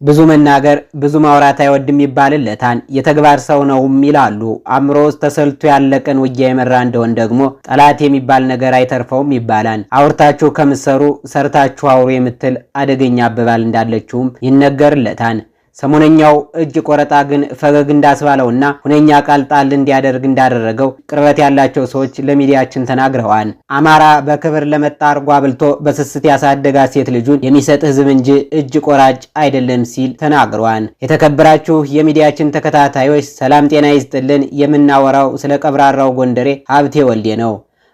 ብዙ መናገር ብዙ ማውራት አይወድም ይባልለታል። የተግባር ሰው ነውም ይላሉ። አእምሮ ውስጥ ተሰልቶ ያለቀን ውጊያ የመራ እንደሆን ደግሞ ጠላት የሚባል ነገር አይተርፈውም ይባላል። አውርታችሁ ከምትሰሩ ሰርታችሁ አውሩ የምትል አደገኛ አባባል እንዳለችውም ይነገርለታል። ሰሞነኛው እጅ ቆረጣ ግን ፈገግ እንዳስባለውና ሁነኛ ቃል ጣል እንዲያደርግ እንዳደረገው ቅርበት ያላቸው ሰዎች ለሚዲያችን ተናግረዋል። አማራ በክብር ለመጣ አርጎ አብልቶ በስስት ያሳደጋት ሴት ልጁን የሚሰጥ ሕዝብ እንጂ እጅ ቆራጭ አይደለም ሲል ተናግሯል። የተከበራችሁ የሚዲያችን ተከታታዮች ሰላም ጤና ይስጥልን። የምናወራው ስለ ቀብራራው ጎንደሬ ሀብቴ ወልዴ ነው።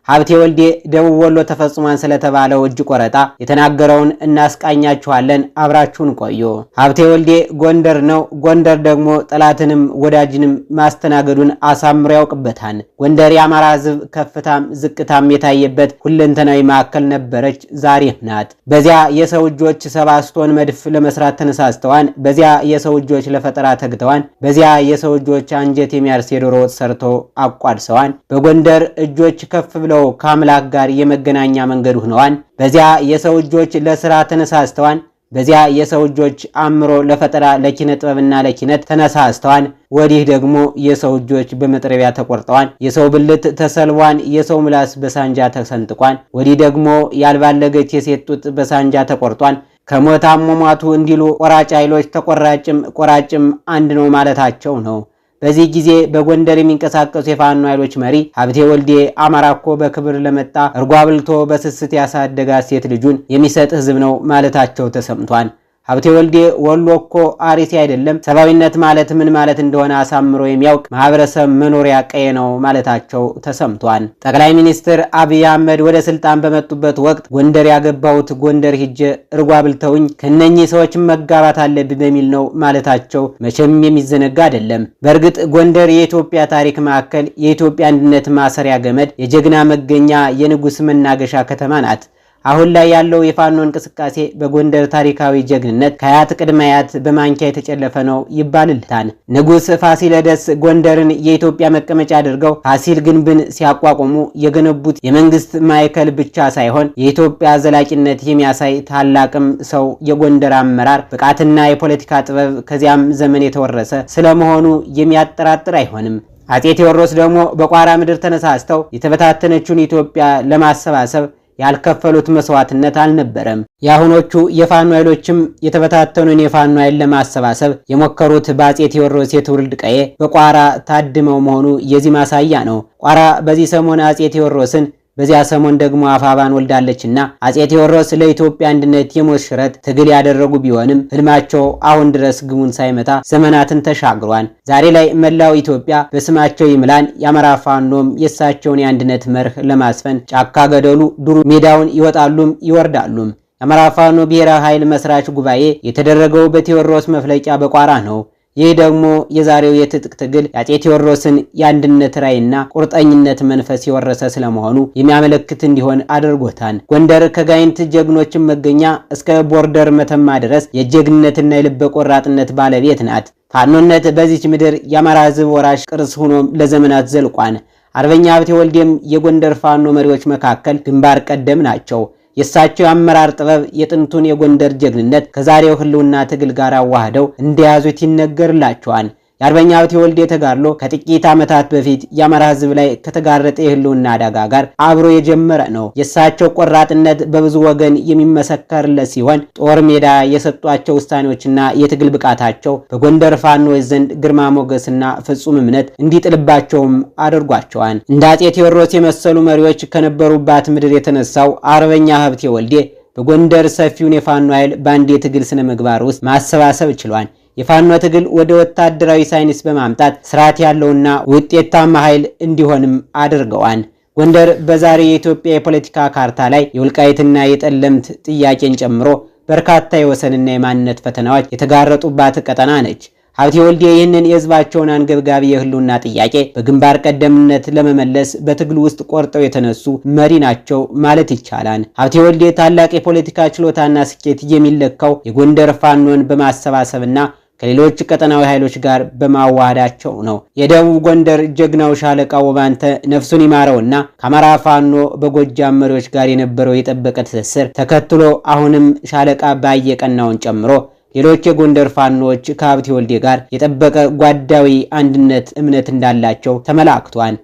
ሀብቴ ወልዴ ደቡብ ወሎ ተፈጽሟል ስለተባለው እጅ ቆረጣ የተናገረውን እናስቃኛችኋለን። አብራችሁን ቆዩ። ሀብቴ ወልዴ ጎንደር ነው። ጎንደር ደግሞ ጠላትንም ወዳጅንም ማስተናገዱን አሳምሮ ያውቅበታል። ጎንደር የአማራ ሕዝብ ከፍታም ዝቅታም የታየበት ሁለንተናዊ ማዕከል ነበረች፣ ዛሬም ናት። በዚያ የሰው እጆች 7 ቶን መድፍ ለመስራት ተነሳስተዋል። በዚያ የሰው እጆች ለፈጠራ ተግተዋል። በዚያ የሰው እጆች አንጀት የሚያርስ የዶሮ ወጥ ሰርተው አቋድሰዋል። በጎንደር እጆች ከፍ ብለው ከአምላክ ጋር የመገናኛ መንገድ ሆነዋል። በዚያ የሰው እጆች ለስራ ተነሳስተዋል። በዚያ የሰው እጆች አእምሮ ለፈጠራ ለኪነ ጥበብና ለኪነት ተነሳስተዋል። ወዲህ ደግሞ የሰው እጆች በመጥረቢያ ተቆርጠዋል። የሰው ብልት ተሰልቧል። የሰው ምላስ በሳንጃ ተሰንጥቋል። ወዲህ ደግሞ ያልባለገች የሴት ጡት በሳንጃ ተቆርጧል። ከሞት አሟሟቱ እንዲሉ ቆራጭ ኃይሎች ተቆራጭም ቆራጭም አንድ ነው ማለታቸው ነው። በዚህ ጊዜ በጎንደር የሚንቀሳቀሱ የፋኖ ኃይሎች መሪ ሀብቴ ወልዴ አማራ እኮ በክብር ለመጣ እርጎ አብልቶ በስስት ያሳደጋት ሴት ልጁን የሚሰጥ ሕዝብ ነው ማለታቸው ተሰምቷል። ሀብቴ ወልዴ ወሎ እኮ አርሲ አይደለም፣ ሰብአዊነት ማለት ምን ማለት እንደሆነ አሳምሮ የሚያውቅ ማህበረሰብ መኖሪያ ቀዬ ነው ማለታቸው ተሰምቷል። ጠቅላይ ሚኒስትር አብይ አህመድ ወደ ስልጣን በመጡበት ወቅት ጎንደር ያገባሁት ጎንደር ሂጄ እርጎ አብልተውኝ ከነኚህ ሰዎች መጋባት አለብኝ በሚል ነው ማለታቸው መቼም የሚዘነጋ አይደለም። በእርግጥ ጎንደር የኢትዮጵያ ታሪክ ማዕከል፣ የኢትዮጵያ አንድነት ማሰሪያ ገመድ፣ የጀግና መገኛ፣ የንጉስ መናገሻ ከተማ ናት። አሁን ላይ ያለው የፋኖ እንቅስቃሴ በጎንደር ታሪካዊ ጀግንነት ከአያት ቅድመ አያት በማንኪያ የተጨለፈ ነው ይባልልታል። ንጉስ ፋሲለደስ ጎንደርን የኢትዮጵያ መቀመጫ አድርገው ፋሲል ግንብን ሲያቋቁሙ የገነቡት የመንግስት ማዕከል ብቻ ሳይሆን የኢትዮጵያ ዘላቂነት የሚያሳይ ታላቅም ሰው የጎንደር አመራር ብቃትና የፖለቲካ ጥበብ ከዚያም ዘመን የተወረሰ ስለመሆኑ የሚያጠራጥር አይሆንም። አፄ ቴዎድሮስ ደግሞ በቋራ ምድር ተነሳስተው የተበታተነችውን ኢትዮጵያ ለማሰባሰብ ያልከፈሉት መስዋዕትነት አልነበረም። የአሁኖቹ የፋኖ ኃይሎችም የተበታተኑን የፋኖ ኃይል ለማሰባሰብ የሞከሩት በአፄ ቴዎድሮስ የትውልድ ቀዬ በቋራ ታድመው መሆኑ የዚህ ማሳያ ነው። ቋራ በዚህ ሰሞን አፄ ቴዎድሮስን በዚያ ሰሞን ደግሞ አፋባን ወልዳለችና አፄ ቴዎድሮስ ለኢትዮጵያ አንድነት የሞት ሽረት ትግል ያደረጉ ቢሆንም ህልማቸው አሁን ድረስ ግቡን ሳይመታ ዘመናትን ተሻግሯል። ዛሬ ላይ መላው ኢትዮጵያ በስማቸው ይምላን። የአማራ ፋኖም የእሳቸውን የአንድነት መርህ ለማስፈን ጫካ ገደሉ ዱሩ ሜዳውን ይወጣሉም ይወርዳሉም። የአማራ ፋኖ ብሔራዊ ኃይል መስራች ጉባኤ የተደረገው በቴዎድሮስ መፍለቂያ በቋራ ነው። ይህ ደግሞ የዛሬው የትጥቅ ትግል የአፄ ቴዎድሮስን የአንድነት ራዕይና ቁርጠኝነት መንፈስ የወረሰ ስለመሆኑ የሚያመለክት እንዲሆን አድርጎታል። ጎንደር ከጋይንት ጀግኖችን መገኛ እስከ ቦርደር መተማ ድረስ የጀግንነትና የልበ ቆራጥነት ባለቤት ናት። ፋኖነት በዚች ምድር የአማራ ሕዝብ ወራሽ ቅርስ ሆኖ ለዘመናት ዘልቋል። አርበኛ ሀብቴ ወልዴም የጎንደር ፋኖ መሪዎች መካከል ግንባር ቀደም ናቸው። የእሳቸው የአመራር ጥበብ የጥንቱን የጎንደር ጀግንነት ከዛሬው ህልውና ትግል ጋር አዋህደው እንደያዙት ይነገርላቸዋል። የአርበኛ ሀብቴ ወልዴ ተጋድሎ ከጥቂት ዓመታት በፊት የአማራ ሕዝብ ላይ ከተጋረጠ የህልውና አደጋ ጋር አብሮ የጀመረ ነው። የእሳቸው ቆራጥነት በብዙ ወገን የሚመሰከርለት ሲሆን ጦር ሜዳ የሰጧቸው ውሳኔዎችና የትግል ብቃታቸው በጎንደር ፋኖች ዘንድ ግርማ ሞገስና ፍጹም እምነት እንዲጥልባቸውም አድርጓቸዋል። እንደ አፄ ቴዎድሮስ የመሰሉ መሪዎች ከነበሩባት ምድር የተነሳው አርበኛ ሀብቴ ወልዴ በጎንደር ሰፊውን የፋኖ ኃይል በአንድ የትግል ስነ ምግባር ውስጥ ማሰባሰብ ችሏል። የፋኖ ትግል ወደ ወታደራዊ ሳይንስ በማምጣት ስርዓት ያለውና ውጤታማ ኃይል እንዲሆንም አድርገዋል። ጎንደር በዛሬ የኢትዮጵያ የፖለቲካ ካርታ ላይ የወልቃይትና የጠለምት ጥያቄን ጨምሮ በርካታ የወሰንና የማንነት ፈተናዎች የተጋረጡባት ቀጠና ነች። ሀብቴ ወልዴ ይህንን የህዝባቸውን አንገብጋቢ የህልውና ጥያቄ በግንባር ቀደምነት ለመመለስ በትግሉ ውስጥ ቆርጠው የተነሱ መሪ ናቸው ማለት ይቻላል። ሀብቴ ወልዴ ታላቅ የፖለቲካ ችሎታና ስኬት የሚለካው የጎንደር ፋኖን በማሰባሰብና ከሌሎች ቀጠናዊ ኃይሎች ጋር በማዋሃዳቸው ነው። የደቡብ ጎንደር ጀግናው ሻለቃ ወባንተ ነፍሱን ይማረውና ከአማራ ፋኖ በጎጃም መሪዎች ጋር የነበረው የጠበቀ ትስስር ተከትሎ አሁንም ሻለቃ ባየቀናውን ጨምሮ ሌሎች የጎንደር ፋኖች ከሀብቴ ወልዴ ጋር የጠበቀ ጓዳዊ አንድነት እምነት እንዳላቸው ተመላክቷል።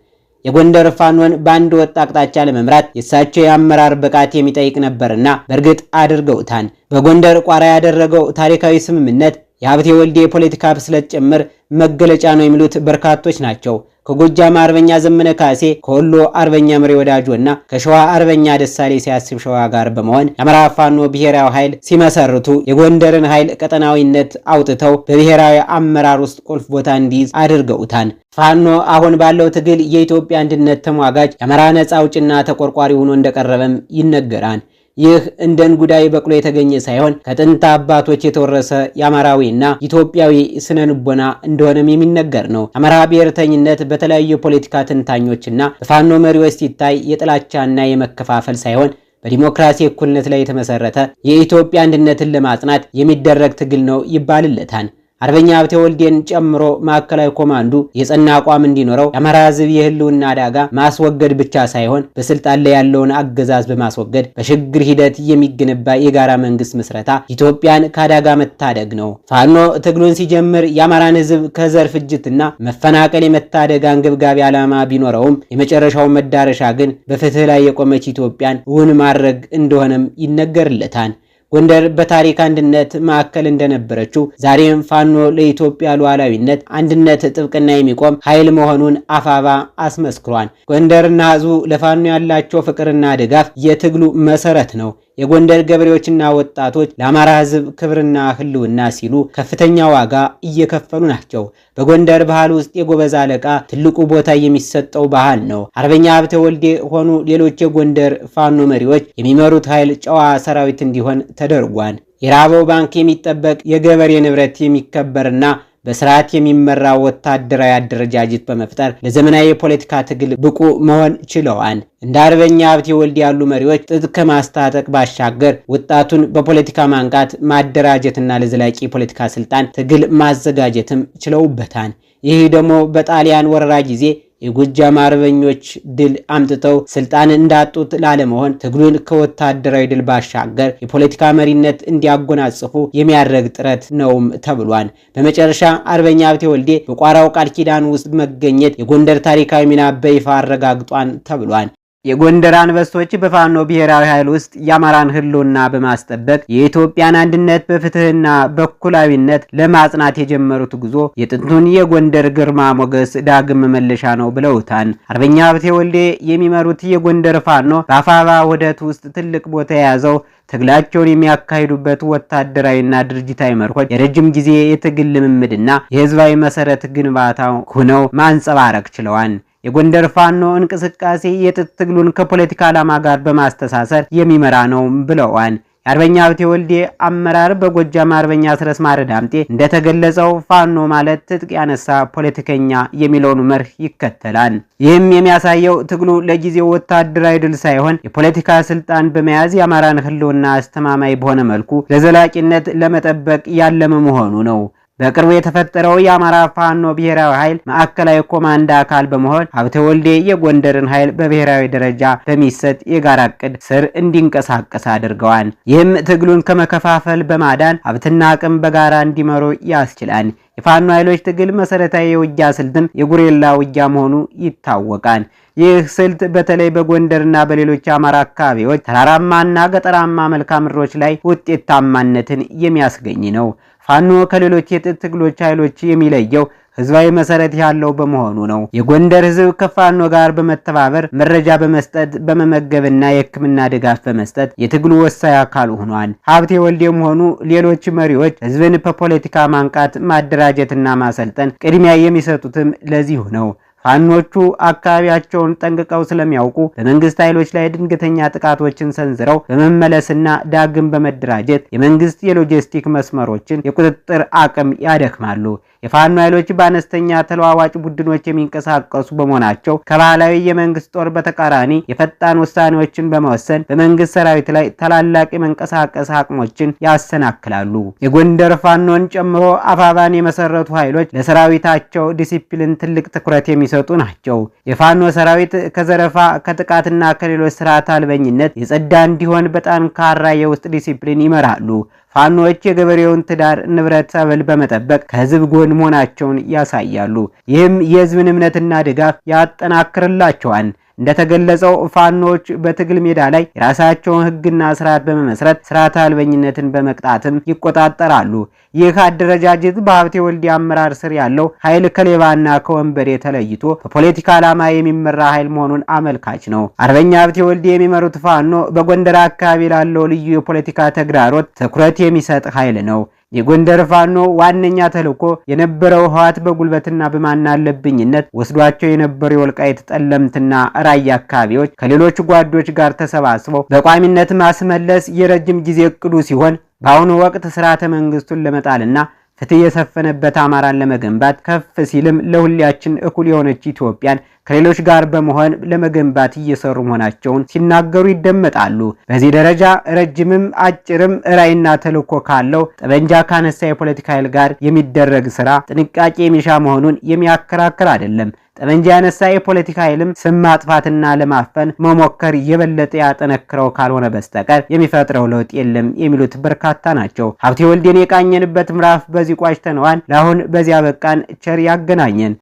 የጎንደር ፋኖን በአንድ ወጥ አቅጣጫ ለመምራት የእሳቸው የአመራር ብቃት የሚጠይቅ ነበርና በእርግጥ አድርገውታል። በጎንደር ቋራ ያደረገው ታሪካዊ ስምምነት የሀብቴ ወልዴ የፖለቲካ ብስለት ጭምር መገለጫ ነው የሚሉት በርካቶች ናቸው። ከጎጃም አርበኛ ዘመነ ካሴ፣ ከወሎ አርበኛ ምሬ ወዳጆና ከሸዋ አርበኛ ደሳሌ ሲያስብ ሸዋ ጋር በመሆን የአማራ ፋኖ ብሔራዊ ኃይል ሲመሰርቱ የጎንደርን ኃይል ቀጠናዊነት አውጥተው በብሔራዊ አመራር ውስጥ ቁልፍ ቦታ እንዲይዝ አድርገውታል። ፋኖ አሁን ባለው ትግል የኢትዮጵያ አንድነት ተሟጋጅ የአማራ ነጻ አውጭና ተቆርቋሪ ሆኖ እንደቀረበም ይነገራል። ይህ እንደ እንጉዳይ በቅሎ የተገኘ ሳይሆን ከጥንት አባቶች የተወረሰ የአማራዊና ኢትዮጵያዊ ስነ ልቦና እንደሆነም የሚነገር ነው። አማራ ብሔርተኝነት በተለያዩ የፖለቲካ ትንታኞችና በፋኖ መሪዎች ሲታይ የጥላቻና የመከፋፈል ሳይሆን በዲሞክራሲ እኩልነት ላይ የተመሰረተ የኢትዮጵያ አንድነትን ለማጽናት የሚደረግ ትግል ነው ይባልለታል። አርበኛ ሀብቴ ወልዴን ጨምሮ ማዕከላዊ ኮማንዱ የጸና አቋም እንዲኖረው የአማራ ሕዝብ የህልውና አደጋ ማስወገድ ብቻ ሳይሆን በስልጣን ላይ ያለውን አገዛዝ በማስወገድ በሽግግር ሂደት የሚገነባ የጋራ መንግስት ምስረታ ኢትዮጵያን ከአደጋ መታደግ ነው። ፋኖ ትግሉን ሲጀምር የአማራን ሕዝብ ከዘር ፍጅትና መፈናቀል የመታደግ አንገብጋቢ ዓላማ ቢኖረውም የመጨረሻው መዳረሻ ግን በፍትህ ላይ የቆመች ኢትዮጵያን እውን ማድረግ እንደሆነም ይነገርለታል። ጎንደር በታሪክ አንድነት ማዕከል እንደነበረችው ዛሬም ፋኖ ለኢትዮጵያ ሉዓላዊነት አንድነት ጥብቅና የሚቆም ኃይል መሆኑን አፋባ አስመስክሯል። ጎንደርና ህዝቡ ለፋኖ ያላቸው ፍቅርና ድጋፍ የትግሉ መሰረት ነው። የጎንደር ገበሬዎችና ወጣቶች ለአማራ ህዝብ ክብርና ህልውና ሲሉ ከፍተኛ ዋጋ እየከፈሉ ናቸው። በጎንደር ባህል ውስጥ የጎበዝ አለቃ ትልቁ ቦታ የሚሰጠው ባህል ነው። አርበኛ ሀብቴ ወልዴ ሆኑ ሌሎች የጎንደር ፋኖ መሪዎች የሚመሩት ኃይል ጨዋ ሰራዊት እንዲሆን ተደርጓል። የራበው ባንክ የሚጠበቅ የገበሬ ንብረት የሚከበርና በስርዓት የሚመራ ወታደራዊ አደረጃጀት በመፍጠር ለዘመናዊ የፖለቲካ ትግል ብቁ መሆን ችለዋል። እንደ አርበኛ ሀብቴ ወልዴ ያሉ መሪዎች ትጥቅ ከማስታጠቅ ባሻገር ወጣቱን በፖለቲካ ማንቃት፣ ማደራጀትና ለዘላቂ የፖለቲካ ስልጣን ትግል ማዘጋጀትም ችለውበታል። ይህ ደግሞ በጣሊያን ወረራ ጊዜ የጎጃም አርበኞች ድል አምጥተው ስልጣን እንዳጡት ላለመሆን ትግሉን ከወታደራዊ ድል ባሻገር የፖለቲካ መሪነት እንዲያጎናጽፉ የሚያደርግ ጥረት ነውም ተብሏል። በመጨረሻ አርበኛ ሀብቴ ወልዴ በቋራው ቃል ኪዳን ውስጥ መገኘት የጎንደር ታሪካዊ ሚና በይፋ አረጋግጧል ተብሏል። የጎንደር አንበሶች በፋኖ ብሔራዊ ኃይል ውስጥ የአማራን ህልውና በማስጠበቅ የኢትዮጵያን አንድነት በፍትህና በእኩላዊነት ለማጽናት የጀመሩት ጉዞ የጥንቱን የጎንደር ግርማ ሞገስ ዳግም መመለሻ ነው ብለውታል። አርበኛ ሀብቴ ወልዴ የሚመሩት የጎንደር ፋኖ በአፋባ ውህደት ውስጥ ትልቅ ቦታ የያዘው ትግላቸውን የሚያካሂዱበት ወታደራዊና ድርጅታዊ መርሆች የረጅም ጊዜ የትግል ልምምድና የህዝባዊ መሰረት ግንባታ ሆነው ማንጸባረቅ ችለዋል። የጎንደር ፋኖ እንቅስቃሴ የትጥቅ ትግሉን ከፖለቲካ ዓላማ ጋር በማስተሳሰር የሚመራ ነው ብለዋል። የአርበኛ ሀብቴ ወልዴ አመራር በጎጃም አርበኛ አስረስ ማረ ዳምጤ እንደተገለጸው ፋኖ ማለት ትጥቅ ያነሳ ፖለቲከኛ የሚለውን መርህ ይከተላል። ይህም የሚያሳየው ትግሉ ለጊዜው ወታደራዊ ድል ሳይሆን የፖለቲካ ስልጣን በመያዝ የአማራን ህልውና አስተማማኝ በሆነ መልኩ ለዘላቂነት ለመጠበቅ ያለመ መሆኑ ነው። በቅርቡ የተፈጠረው የአማራ ፋኖ ብሔራዊ ኃይል ማዕከላዊ ኮማንድ አካል በመሆን ሀብቴ ወልዴ የጎንደርን ኃይል በብሔራዊ ደረጃ በሚሰጥ የጋራ ዕቅድ ስር እንዲንቀሳቀስ አድርገዋል። ይህም ትግሉን ከመከፋፈል በማዳን ሀብትና አቅም በጋራ እንዲመሩ ያስችላል። የፋኖ ኃይሎች ትግል መሰረታዊ የውጊያ ስልትም የጉሬላ ውጊያ መሆኑ ይታወቃል። ይህ ስልት በተለይ በጎንደርና በሌሎች የአማራ አካባቢዎች ተራራማና ገጠራማ መልክዓ ምድሮች ላይ ውጤታማነትን የሚያስገኝ ነው። ፋኖ ከሌሎች የትጥቅ ትግሎች ኃይሎች የሚለየው ህዝባዊ መሰረት ያለው በመሆኑ ነው። የጎንደር ህዝብ ከፋኖ ጋር በመተባበር መረጃ በመስጠት በመመገብና የሕክምና ድጋፍ በመስጠት የትግሉ ወሳኝ አካል ሆኗል። ሀብቴ ወልዴም ሆኑ ሌሎች መሪዎች ህዝብን በፖለቲካ ማንቃት፣ ማደራጀትና ማሰልጠን ቅድሚያ የሚሰጡትም ለዚሁ ነው። ፋኖቹ አካባቢያቸውን ጠንቅቀው ስለሚያውቁ በመንግስት ኃይሎች ላይ ድንገተኛ ጥቃቶችን ሰንዝረው በመመለስና ዳግም በመደራጀት የመንግስት የሎጂስቲክ መስመሮችን የቁጥጥር አቅም ያደክማሉ። የፋኖ ኃይሎች በአነስተኛ ተለዋዋጭ ቡድኖች የሚንቀሳቀሱ በመሆናቸው ከባህላዊ የመንግስት ጦር በተቃራኒ የፈጣን ውሳኔዎችን በመወሰን በመንግስት ሰራዊት ላይ ታላላቅ የመንቀሳቀስ አቅሞችን ያሰናክላሉ። የጎንደር ፋኖን ጨምሮ አፋባን የመሰረቱ ኃይሎች ለሰራዊታቸው ዲሲፕሊን ትልቅ ትኩረት የሚሰጡ ናቸው። የፋኖ ሰራዊት ከዘረፋ ከጥቃትና ከሌሎች ስርዓት አልበኝነት የጸዳ እንዲሆን በጠንካራ የውስጥ ዲሲፕሊን ይመራሉ። ፋኖች የገበሬውን ትዳር፣ ንብረት፣ ሰብል በመጠበቅ ከህዝብ ጎን መሆናቸውን ያሳያሉ። ይህም የህዝብን እምነትና ድጋፍ ያጠናክርላቸዋል። እንደተገለጸው ፋኖች በትግል ሜዳ ላይ የራሳቸውን ህግና ስርዓት በመመስረት ስርዓት አልበኝነትን በመቅጣትም ይቆጣጠራሉ። ይህ አደረጃጀት በሀብቴ ወልዴ አመራር ስር ያለው ኃይል ከሌባና ከወንበዴ ተለይቶ በፖለቲካ ዓላማ የሚመራ ኃይል መሆኑን አመልካች ነው። አርበኛ ሀብቴ ወልዴ የሚመሩት ፋኖ በጎንደር አካባቢ ላለው ልዩ የፖለቲካ ተግዳሮት ትኩረት የሚሰጥ ኃይል ነው። የጎንደር ፋኖ ዋነኛ ተልዕኮ የነበረው ህወሓት በጉልበትና በማናለብኝነት ወስዷቸው የነበሩ የወልቃይት ጠለምትና ራያ አካባቢዎች ከሌሎች ጓዶች ጋር ተሰባስበው በቋሚነት ማስመለስ የረጅም ጊዜ እቅዱ ሲሆን በአሁኑ ወቅት ስርዓተ መንግስቱን ለመጣልና ፍትህ የሰፈነበት አማራን ለመገንባት ከፍ ሲልም ለሁላችን እኩል የሆነች ኢትዮጵያን ከሌሎች ጋር በመሆን ለመገንባት እየሰሩ መሆናቸውን ሲናገሩ ይደመጣሉ። በዚህ ደረጃ ረጅምም አጭርም ራዕይና ተልዕኮ ካለው ጠበንጃ ካነሳ የፖለቲካ ኃይል ጋር የሚደረግ ስራ ጥንቃቄ የሚሻ መሆኑን የሚያከራክር አይደለም። ጠመንጃ ያነሳ የፖለቲካ ኃይልም ስም ማጥፋትና ለማፈን መሞከር የበለጠ ያጠነክረው ካልሆነ በስተቀር የሚፈጥረው ለውጥ የለም የሚሉት በርካታ ናቸው። ሀብቴ ወልዴን የቃኘንበት ምዕራፍ በዚህ ቋጭተነዋል። ለአሁን በዚያ በቃን። ቸር ያገናኘን።